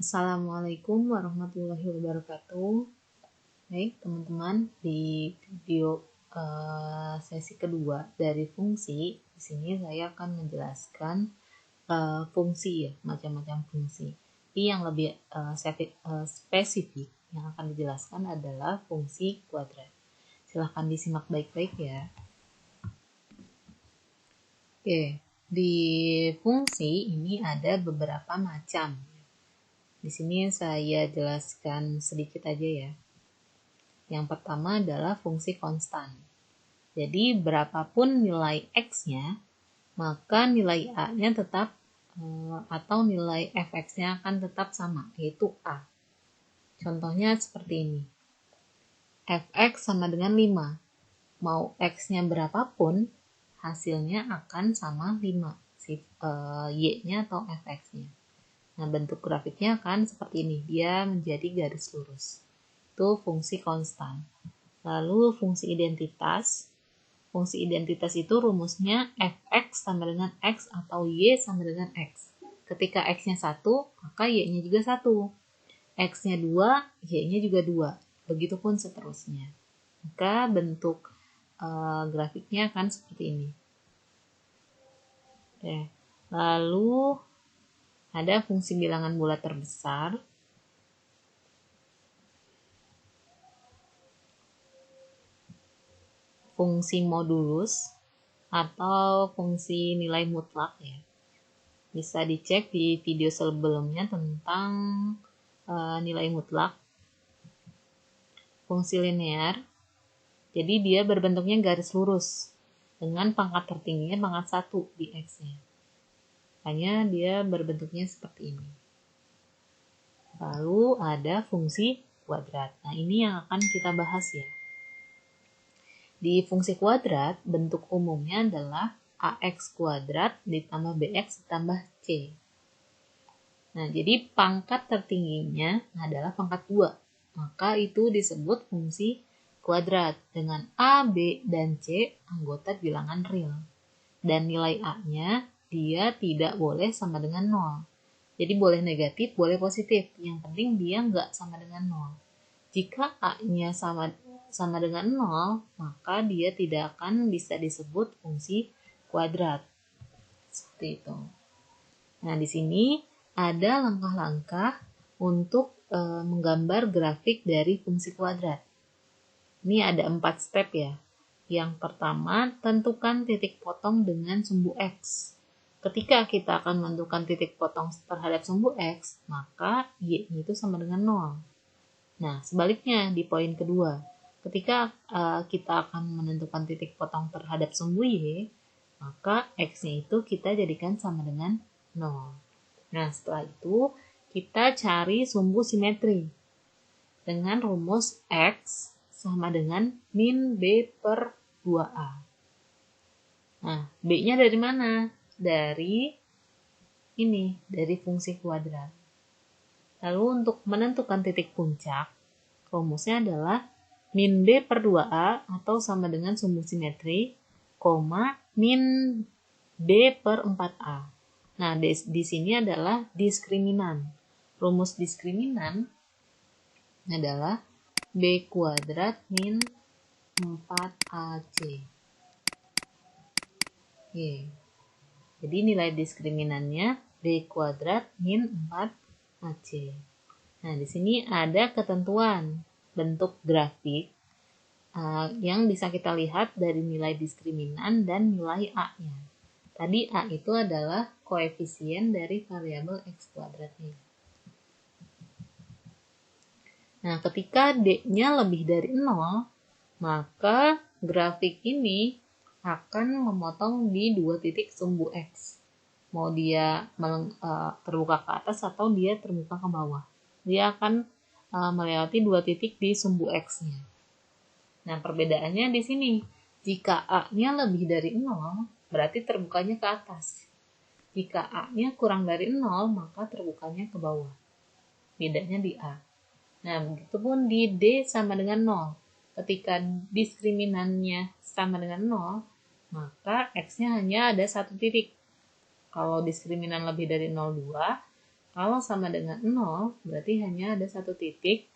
Assalamualaikum warahmatullahi wabarakatuh. Baik, teman-teman, di video sesi kedua dari fungsi, di sini saya akan menjelaskan fungsi ya, macam-macam fungsi. Tapi yang lebih spesifik yang akan dijelaskan adalah fungsi kuadrat. Silahkan disimak baik-baik ya. Oke, di fungsi ini ada beberapa macam. Di sini saya jelaskan sedikit aja ya. Yang pertama adalah fungsi konstan. Jadi berapapun nilai x-nya, maka nilai a-nya tetap atau nilai fx-nya akan tetap sama, yaitu a. Contohnya seperti ini. Fx sama dengan 5. Mau x-nya berapapun, hasilnya akan sama 5. Y-nya atau fx-nya. Nah, bentuk grafiknya akan seperti ini. Dia menjadi garis lurus. Itu fungsi konstan. Lalu fungsi identitas. Fungsi identitas itu rumusnya fx sama dengan x atau y sama dengan x. Ketika x-nya 1, maka y-nya juga 1. X-nya 2, y-nya juga 2. Begitupun seterusnya. Maka bentuk grafiknya akan seperti ini. Oke. Lalu ada fungsi bilangan bulat terbesar. Fungsi modulus atau fungsi nilai mutlak ya. Bisa dicek di video sebelumnya tentang nilai mutlak. Fungsi linear. Jadi dia berbentuknya garis lurus dengan pangkat tertingginya pangkat 1 di x-nya. Hanya dia berbentuknya seperti ini. Lalu ada fungsi kuadrat. Nah, ini yang akan kita bahas ya. Di fungsi kuadrat, bentuk umumnya adalah ax kuadrat ditambah bx ditambah c. Nah, jadi pangkat tertingginya adalah pangkat 2. Maka itu disebut fungsi kuadrat dengan a, b, dan c anggota bilangan real. Dan nilai a-nya dia tidak boleh sama dengan 0. Jadi boleh negatif, boleh positif. Yang penting dia nggak sama dengan 0. Jika a-nya sama dengan 0, maka dia tidak akan bisa disebut fungsi kuadrat. Seperti itu. Nah, di sini ada langkah-langkah untuk menggambar grafik dari fungsi kuadrat. Ini ada 4 step ya. Yang pertama, tentukan titik potong dengan sumbu x. Ketika kita akan menentukan titik potong terhadap sumbu x, maka y-nya itu sama dengan 0. Nah, sebaliknya di poin kedua, ketika kita akan menentukan titik potong terhadap sumbu y, maka x-nya itu kita jadikan sama dengan 0. Nah, setelah itu kita cari sumbu simetri dengan rumus x sama dengan min b per 2a. Nah, b-nya dari mana? Dari ini, dari fungsi kuadrat. Lalu untuk menentukan titik puncak, rumusnya adalah min b per 2a atau sama dengan sumbu simetri, min b per 4a. Nah, di sini adalah diskriminan. Rumus diskriminan adalah b kuadrat min 4ac. Oke. Jadi nilai diskriminannya b kuadrat min 4ac. Nah, di sini ada ketentuan bentuk grafik yang bisa kita lihat dari nilai diskriminan dan nilai a-nya. Tadi a itu adalah koefisien dari variabel x kuadratnya. Nah, ketika d-nya lebih dari 0, maka grafik ini akan memotong di 2 titik sumbu x. Mau dia terbuka ke atas atau dia terbuka ke bawah. Dia akan melewati 2 titik di sumbu x-nya. Nah, perbedaannya di sini. Jika a-nya lebih dari 0, berarti terbukanya ke atas. Jika a-nya kurang dari 0, maka terbukanya ke bawah. Bedanya di a. Nah, begitupun di D sama dengan 0. Ketika diskriminannya sama dengan 0, maka X-nya hanya ada 1 titik. Kalau diskriminan lebih dari 0,2, Kalau sama dengan 0, berarti hanya ada satu titik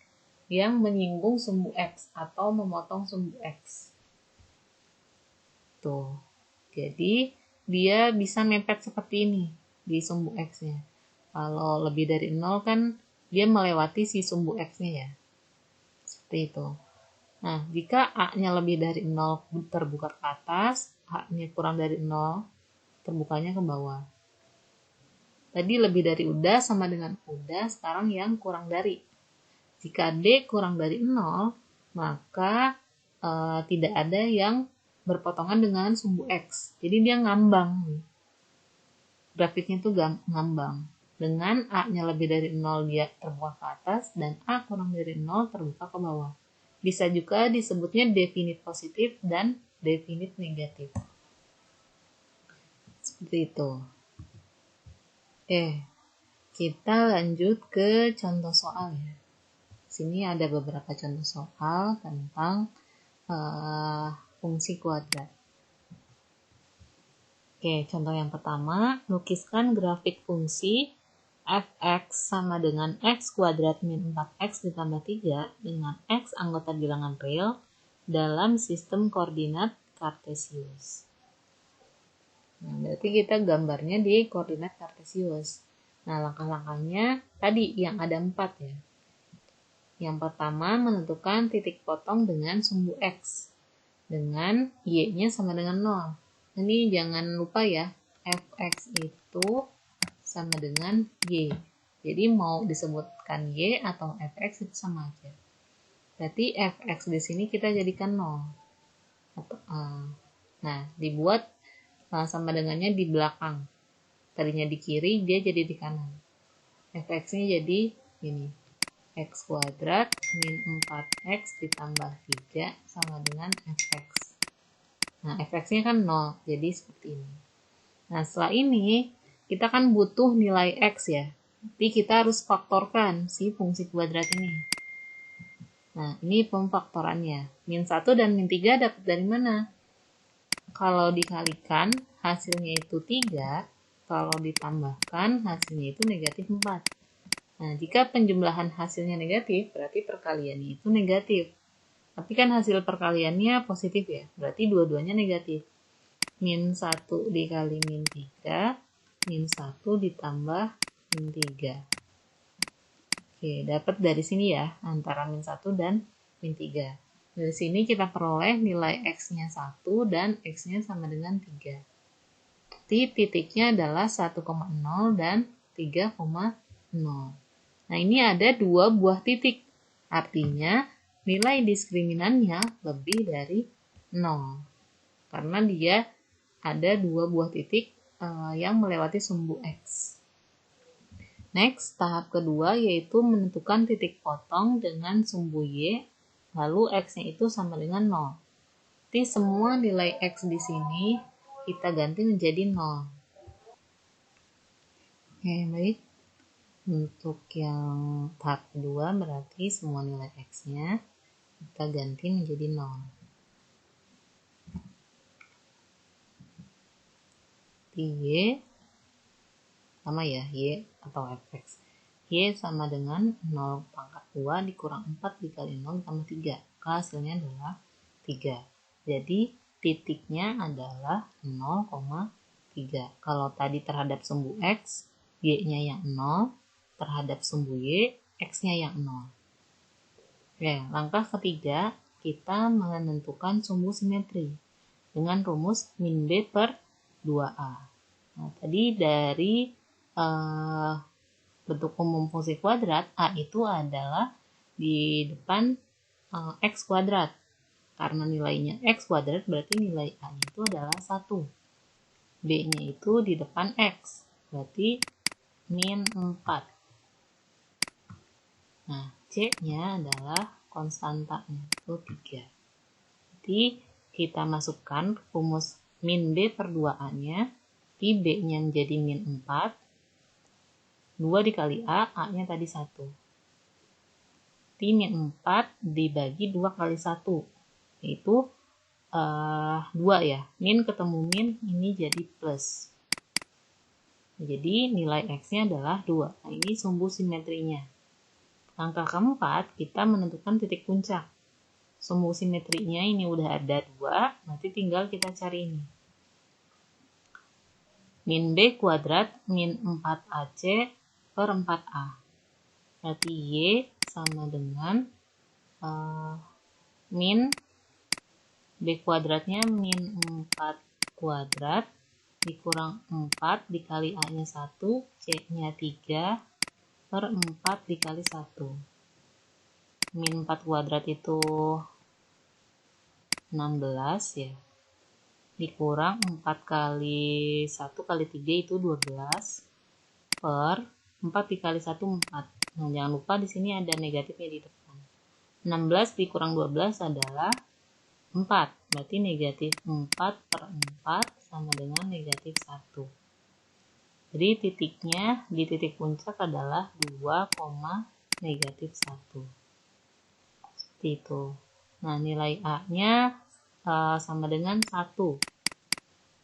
yang menyinggung sumbu X atau memotong sumbu X. Tuh. Jadi, dia bisa mepet seperti ini di sumbu X-nya. Kalau lebih dari 0 kan dia melewati si sumbu X-nya ya. Seperti itu. Nah, jika A-nya lebih dari 0 terbuka ke atas, A-nya kurang dari 0 terbukanya ke bawah. Tadi lebih dari udah sama dengan udah, sekarang yang kurang dari. Jika D kurang dari 0, maka tidak ada yang berpotongan dengan sumbu X. Jadi dia ngambang. Grafiknya itu ngambang. Dengan A-nya lebih dari 0 dia terbuka ke atas, dan A kurang dari 0 terbuka ke bawah. Bisa juga disebutnya definite positif dan definite negatif. Seperti itu. Kita lanjut ke contoh soal ya. Sini ada beberapa contoh soal tentang fungsi kuadrat. Contoh yang pertama, lukiskan grafik fungsi f(x) sama dengan x kuadrat min 4x ditambah 3 dengan x anggota bilangan real dalam sistem koordinat kartesius. Nah, berarti kita gambarnya di koordinat kartesius. Nah, langkah-langkahnya tadi yang ada 4 ya. Yang pertama, menentukan titik potong dengan sumbu X. Dengan Y-nya sama dengan 0. Ini jangan lupa ya, Fx itu sama dengan Y. Jadi mau disebutkan Y atau Fx itu sama aja. Berarti Fx di sini kita jadikan 0. Nah, dibuat sama dengannya di belakang. Tadinya di kiri, dia jadi di kanan. Fx-nya jadi ini. X kuadrat min 4x ditambah 3 sama dengan fx. Nah, fx-nya kan 0, jadi seperti ini. Nah, setelah ini, kita kan butuh nilai x ya. Jadi kita harus faktorkan si fungsi kuadrat ini. Nah, ini pemfaktorannya. Min 1 dan min 3 dapat dari mana? Kalau dikalikan, hasilnya itu 3. Kalau ditambahkan, hasilnya itu negatif 4. Nah, jika penjumlahan hasilnya negatif, berarti perkaliannya itu negatif. Tapi kan hasil perkaliannya positif ya, berarti dua-duanya negatif. Min 1 dikali min 3, min 1 ditambah min 3. Dapat dari sini ya, antara min 1 dan min 3. Dari sini kita peroleh nilai X-nya 1 dan X-nya sama dengan 3. Jadi titiknya adalah 1,0 dan 3,0. Nah, ini ada 2 buah titik. Artinya, nilai diskriminannya lebih dari 0. Karena dia ada 2 buah titik yang melewati sumbu X. Next, tahap kedua yaitu menentukan titik potong dengan sumbu Y, lalu X-nya itu sama dengan 0. Jadi, semua nilai X di sini kita ganti menjadi 0. Baik. Untuk yang tahap kedua berarti semua nilai X-nya kita ganti menjadi 0. Y sama ya, Y atau Fx. Y sama dengan 0 pangkat 2 dikurang 4 dikali 0 tambah 3. Hasilnya adalah 3. Jadi titiknya adalah 0,3. Kalau tadi terhadap sumbu X, Y-nya yang 0. Terhadap sumbu Y, X-nya yang 0. Langkah ketiga, kita menentukan sumbu simetri dengan rumus min B per 2A. Nah, tadi dari bentuk umum fungsi kuadrat, A itu adalah di depan X kuadrat. Karena nilainya X kuadrat, berarti nilai A itu adalah 1. B-nya itu di depan X, berarti min 4. Nah, C-nya adalah konstantanya, itu 3. Jadi, kita masukkan rumus min B per 2A-nya, di B-nya menjadi min 4, 2 dikali A, A-nya tadi 1. Di min 4 dibagi 2 kali 1, yaitu 2 ya. Min ketemu min, ini jadi plus. Jadi nilai X-nya adalah 2. Nah, ini sumbu simetrinya. Langkah keempat, kita menentukan titik puncak. Sumbu simetrinya ini udah ada 2, nanti tinggal kita cari ini. Min B kuadrat min 4AC per 4A. Berarti Y sama dengan min B kuadratnya min 4 kuadrat dikurang 4 dikali A-nya 1, C-nya 3 per 4 dikali 1. Min 4 kuadrat itu 16 ya. Dikurang 4 kali 1 kali 3 itu 12 per 4 dikali 1 4. Nah, jangan lupa di sini ada negatifnya di depan. 16 dikurang 12 adalah 4. Berarti negatif 4 per 4 sama dengan negatif 1. Jadi titiknya di titik puncak adalah 2, negatif 1. Seperti itu. Nah, nilai A-nya sama dengan 1.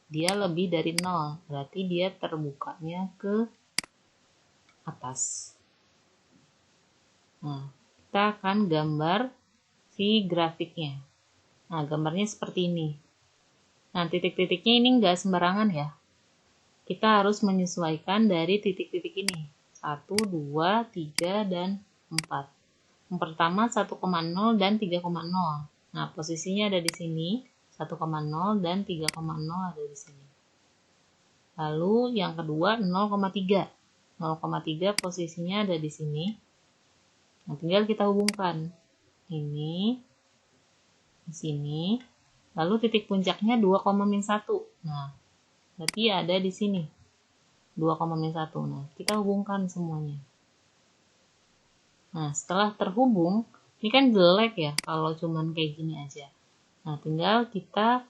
Dia lebih dari 0. Berarti dia terbukanya ke atas. Nah, kita akan gambar si grafiknya. Nah, gambarnya seperti ini. Nah, titik-titiknya ini enggak sembarangan ya. Kita harus menyesuaikan dari titik-titik ini. 1, 2, 3, dan 4. Yang pertama 1,0 dan 3,0. Nah, posisinya ada di sini. 1,0 dan 3,0 ada di sini. Lalu yang kedua 0,3. 0,3 posisinya ada di sini. Nah, tinggal kita hubungkan. Ini di sini. Lalu titik puncaknya 2,-1. Nah, berarti ada di sini. 2,-1. Nah, kita hubungkan semuanya. Nah, setelah terhubung, ini kan jelek ya kalau cuman kayak gini aja. Nah, tinggal kita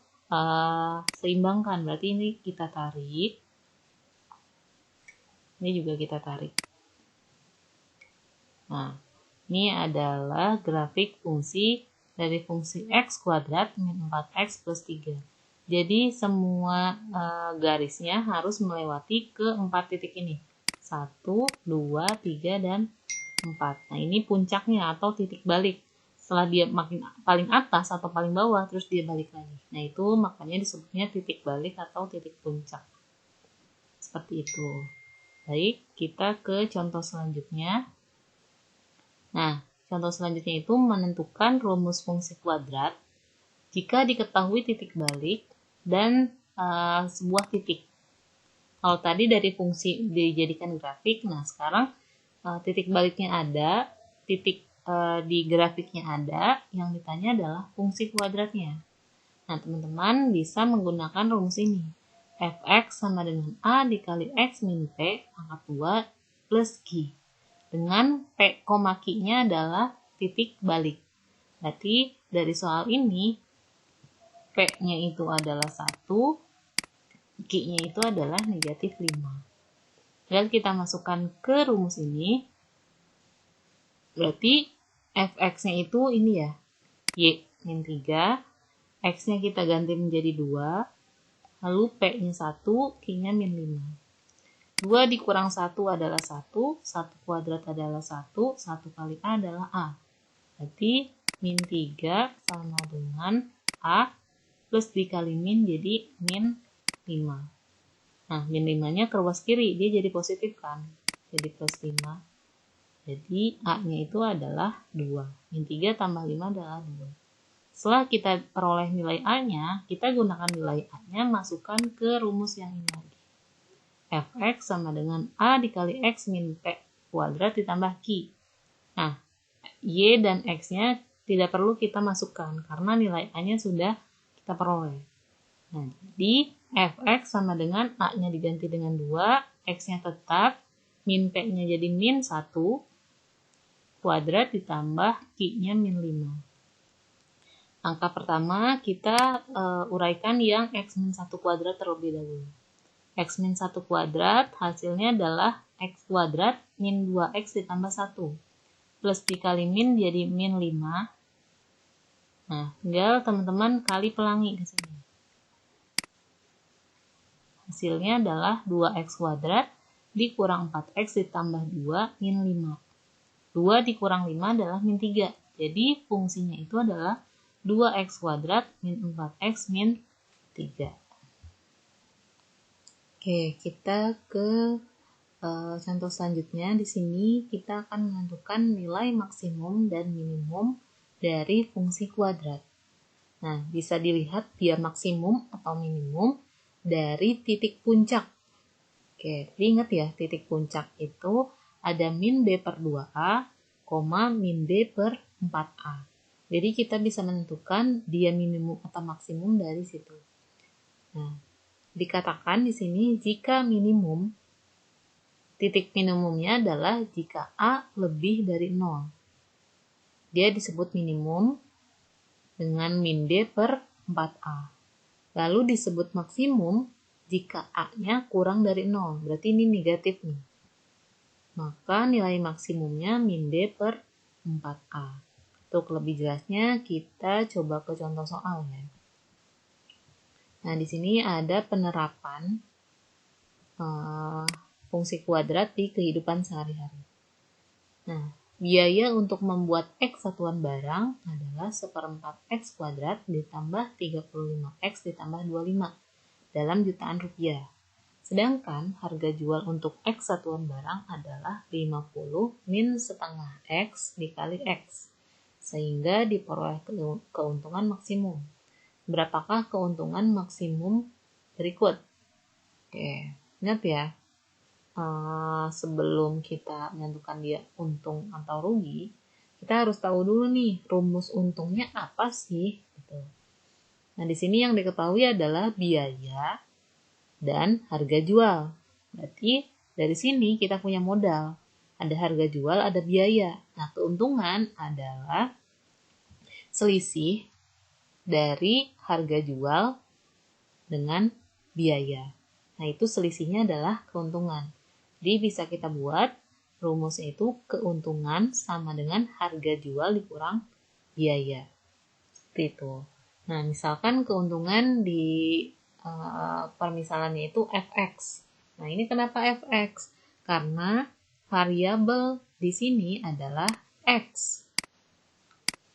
seimbangkan. Berarti ini kita tarik. Ini juga kita tarik. Nah, ini adalah grafik fungsi dari fungsi X kuadrat min 4X plus 3. Jadi semua garisnya harus melewati ke 4 titik ini. 1, 2, 3, dan 4. Nah, ini puncaknya atau titik balik. Setelah dia makin paling atas atau paling bawah, terus dia balik lagi. Nah, itu makanya disebutnya titik balik atau titik puncak. Seperti itu. Baik, kita ke contoh selanjutnya. Nah, contoh selanjutnya itu menentukan rumus fungsi kuadrat jika diketahui titik balik dan sebuah titik. Kalau tadi dari fungsi dijadikan grafik, nah sekarang titik baliknya ada, titik di grafiknya ada, yang ditanya adalah fungsi kuadratnya. Nah, teman-teman bisa menggunakan rumus ini. Fx sama dengan A dikali X min P pangkat 2 plus Q. Dengan P, Q-nya adalah titik balik. Berarti dari soal ini, P-nya itu adalah 1, Q-nya itu adalah negatif 5. Dan kita masukkan ke rumus ini, berarti Fx-nya itu ini ya, Y min 3, X-nya kita ganti menjadi 2, lalu P-nya 1, Q-nya min 5. 2 dikurang 1 adalah 1, 1 kuadrat adalah 1, 1 kali A adalah A. Berarti min 3 sama dengan A plus dikali min jadi min 5. Nah, min 5-nya ke ruas kiri, dia jadi positif kan? Jadi plus 5. Jadi A-nya itu adalah 2. Min 3 tambah 5 adalah 2. Setelah kita peroleh nilai A-nya, kita gunakan nilai A-nya masukkan ke rumus yang ini lagi. Fx sama dengan A dikali X min P kuadrat ditambah Q. Nah, Y dan X-nya tidak perlu kita masukkan karena nilai A-nya sudah kita peroleh. Nah, jadi Fx sama dengan A-nya diganti dengan 2, X-nya tetap, min P-nya jadi min 1, kuadrat ditambah Q-nya min 5. Angka pertama kita uraikan yang X min 1 kuadrat terlebih dahulu. X min 1 kuadrat hasilnya adalah X kuadrat min 2X ditambah 1. Plus dikali min jadi min 5. Nah, tinggal teman-teman kali pelangi ke sini. Hasilnya adalah 2x kuadrat dikurang 4x ditambah 2 min 5. 2 dikurang 5 adalah min 3. Jadi fungsinya itu adalah 2x kuadrat min 4x min 3. Oke, kita ke contoh selanjutnya. Di sini kita akan menentukan nilai maksimum dan minimum dari fungsi kuadrat. Nah, bisa dilihat dia maksimum atau minimum dari titik puncak. Oke, ingat ya, titik puncak itu ada min B per 2A, min B per 4A. Jadi kita bisa menentukan dia minimum atau maksimum dari situ. Nah, dikatakan di sini jika minimum, titik minimumnya adalah jika A lebih dari 0. Dia disebut minimum dengan min D per 4A. Lalu disebut maksimum jika A-nya kurang dari 0, berarti ini negatif nih. Maka nilai maksimumnya min D per 4A. Untuk lebih jelasnya kita coba ke contoh soal ya. Nah, di sini ada penerapan fungsi kuadrat di kehidupan sehari-hari. Nah, biaya untuk membuat X satuan barang adalah 1/4 X kuadrat ditambah 35X ditambah 25 dalam jutaan rupiah. Sedangkan harga jual untuk X satuan barang adalah 50 min setengah X dikali X, sehingga diperoleh keuntungan maksimum. Berapakah keuntungan maksimum berikut? Oke, ingat ya, sebelum kita menentukan dia untung atau rugi, kita harus tahu dulu nih rumus untungnya apa sih. Gitu. Nah, di sini yang diketahui adalah biaya dan harga jual. Berarti dari sini kita punya modal. Ada harga jual, ada biaya. Nah, keuntungan adalah selisih dari harga jual dengan biaya. Nah, itu selisihnya adalah keuntungan. Jadi bisa kita buat rumusnya itu keuntungan sama dengan harga jual dikurang biaya. Seperti itu. Nah, misalkan keuntungan di permisalannya itu fx. Nah, ini kenapa fx? Karena variabel di sini adalah x.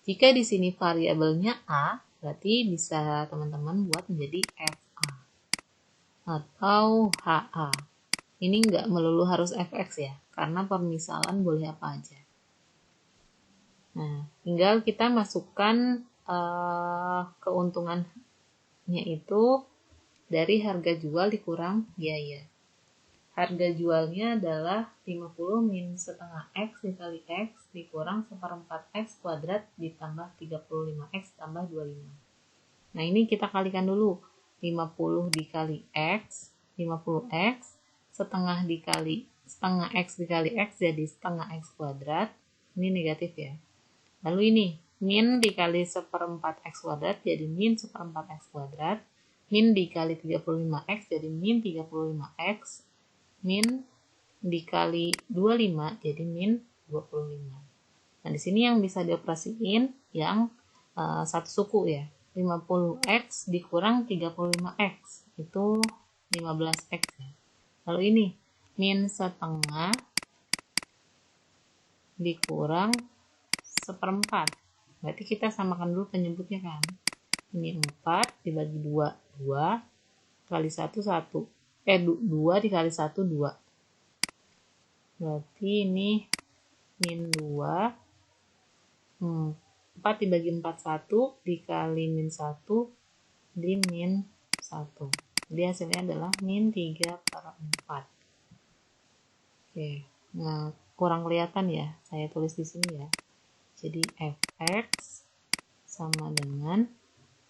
Jika di sini variabelnya a, berarti bisa teman-teman buat menjadi fa atau ha. Ini nggak melulu harus fx ya, karena permisalan boleh apa aja. Nah, tinggal kita masukkan keuntungannya itu dari harga jual dikurang biaya. Harga jualnya adalah 50 min setengah X dikali X dikurang 1/4 X kuadrat ditambah 35X tambah 25. Nah, ini kita kalikan dulu. 50 dikali X, 50X, setengah X dikali X jadi setengah X kuadrat. Ini negatif ya. Lalu ini, min dikali 1/4 X kuadrat jadi min 1/4 X kuadrat. Min dikali 35X jadi min 35X. Min dikali 25 jadi min 25. Nah, di sini yang bisa dioperasiin yang satu suku ya. 50X dikurang 35X itu 15X ya. Lalu ini min setengah dikurang 1/4. Berarti kita samakan dulu penyebutnya kan. Ini 4 dibagi 2, 2 kali 1, 1. 2 dikali 1, 2. Berarti ini min 2. 4 dibagi 4, 1 dikali min 1 di min 1. Jadi hasilnya adalah min 3/4. Oke, nah kurang kelihatan ya, saya tulis di sini ya. Jadi fx sama dengan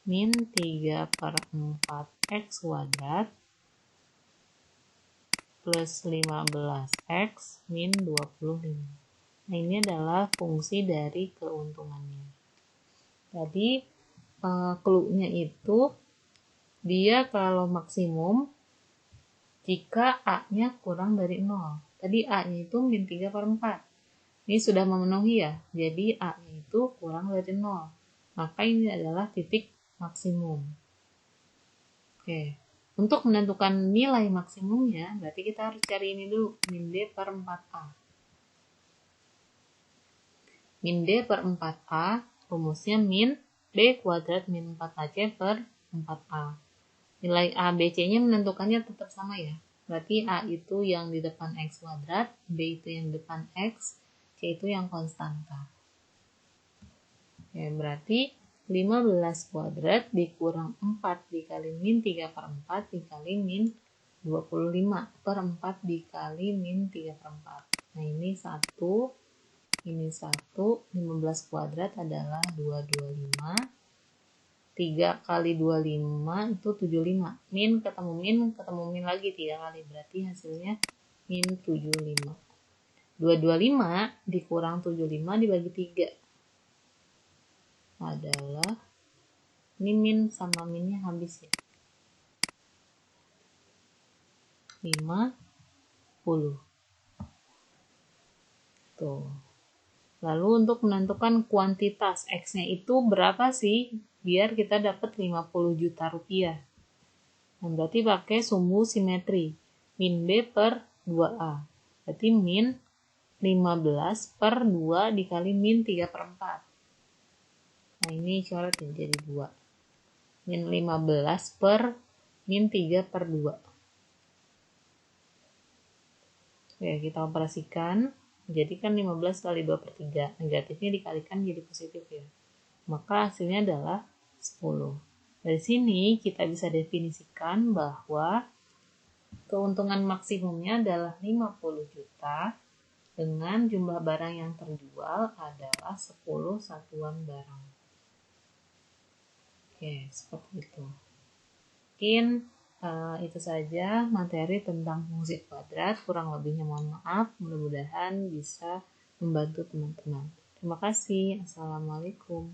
min 3/4 x kuadrat plus 15x min 25. Nah, ini adalah fungsi dari keuntungannya. Jadi clue-nya itu dia kalau maksimum jika A-nya kurang dari 0. Tadi A-nya itu min 3/4. Ini sudah memenuhi ya. Jadi A-nya itu kurang dari 0. Maka ini adalah titik maksimum. Oke. Untuk menentukan nilai maksimumnya, berarti kita harus cari ini dulu, min D per 4A. Min D per 4A, rumusnya min B kuadrat min 4AC per 4A. Nilai A, B, C-nya menentukannya tetap sama ya. Berarti A itu yang di depan X kuadrat, B itu yang di depan X, C itu yang konstanta. Oke, berarti 15 kuadrat dikurang 4 dikali min 3 per 4 dikali min 25 per 4 dikali min 3 per 4. Nah ini 1, ini 1, 15 kuadrat adalah 225. 3 kali 25 itu 75. Min ketemu min lagi 3 kali. Berarti hasilnya min 75. 225 dikurang 75 dibagi 3 adalah ini min sama minnya habis ya. 50. Tuh. Lalu untuk menentukan kuantitas X-nya itu berapa sih biar kita dapat 50 juta rupiah. Nah, berarti pakai sumbu simetri. Min B per 2A. Berarti min 15 per 2 dikali min 3 per 4. Nah, ini coret ya, jadi 2. Min 15 per min 3 per 2. Ya, kita operasikan. Jadi kan 15 kali 2 per 3. Negatifnya dikalikan jadi positif ya. Maka hasilnya adalah 10. Dari sini kita bisa definisikan bahwa keuntungan maksimumnya adalah 50 juta dengan jumlah barang yang terjual adalah 10 satuan barang. Oke, seperti itu. Mungkin itu saja materi tentang fungsi kuadrat. Kurang lebihnya mohon maaf. Mudah-mudahan bisa membantu teman-teman. Terima kasih. Assalamualaikum.